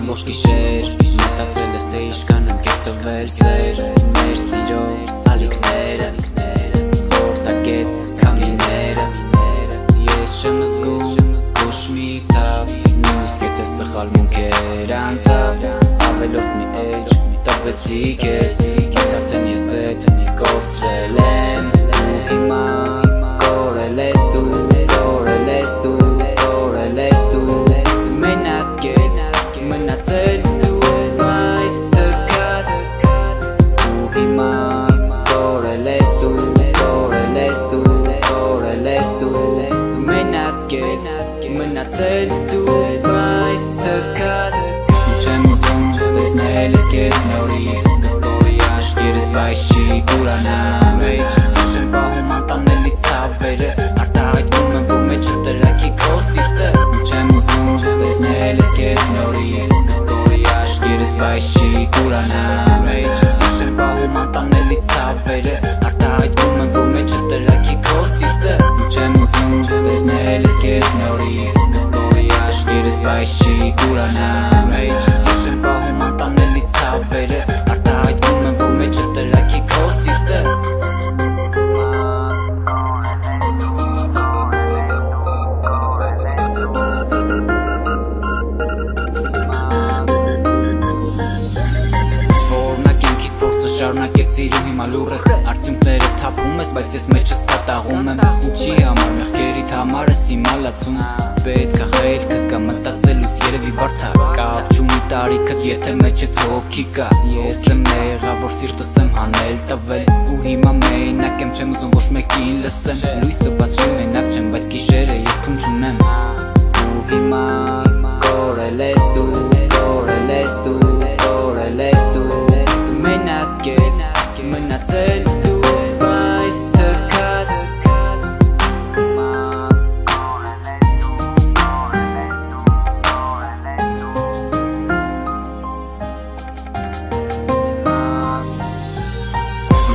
ամբողջ գիշեր մտածել ես թե ինչքան ես քեզ տվել սեր մեր սիրո ալիքները խորտակեց քամիները ես չեմ զգում ոչ մի ցավ նույնիսկ եթե սխալ մունքեր անցավ ավելորդ մի էջ տվեցի քեզ արդեն ես էդ կորցրել եմ ու հիմա կորել ես դու մենակ ես մնացել դու այս տկած ու հիմա կորել ես դու մենակ ես մնացել դու այս տկած չեմ ուզում տեսնել ես քեզ նորից գտորի աշկերս բայց չի կուրանամ էջս չեմ պահում անտանելի ցավերը արտահայտվում եմ որ մեջը տրակի քո սիրտը չեմ ուզում տեսնել ես քեզ նորից գտորի աշկերս բայց չի կուրանամ էջս չեմ պահում անտանելի ցավերը արտահայտվում եմ որ մեջը տրակի քո սիրտը չեմ ուզում տեսնել ես քեզ նորից գտորի աշկերս բայց չի կուրանամ էջս չեմ պահում անտանելի ցավերը արտահայտվում եմ որ մեջը տրակի քո սիրտը շարունակեց սիրու հիմա լուր ես արդյունքները թափում ես բայց ես մեջս կատաղում եմ ինչի համար մեղքերիդ համար ես հիմա լացում պետք է խելքը կա մտածելուց երևի բարդա կապ չունի տարիքդ եթե մեջդ հոգի կա ես եմ եղավ որ սիրտս եմ հանել տվել ու հիմա մենակ եմ չեմ ուզում ոչ մեկին լսեմ լույսը բացի մենակ չեմ բայց գիշերը ես քուն չունեմ ու հիմա կորել ես դու մենակ ես մնացել դու այս տկած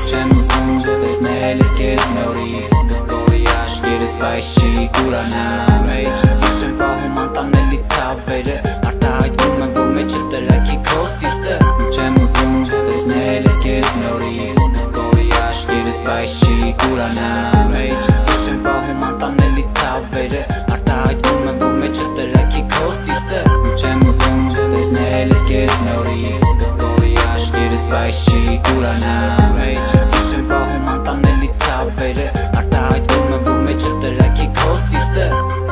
չեմ ուզում տեսնել ես քեզ նորից գտորի աշկերս բայց չի կուրանամ էջս չեմ պահում անտանելի ցավերը արտահայտվում եմ որ մեջը տրակի քո սիրտը չեմ ուզում տեսնել ես քեզ նորից գտորի աշկերս բայց չի կուրանամ էջս չեմ պահում անտանելի ցավերը արտահայտվում եմ որ մեջը տրակի քո սիրտը չեմ ուզում տեսնել ես քեզ նորից գտորի աշկերս բայց չի կուրանամ էջս չեմ պահում անտանելի ցավերը արտահայտվում եմ որ մեջը տրակի քո սիրտը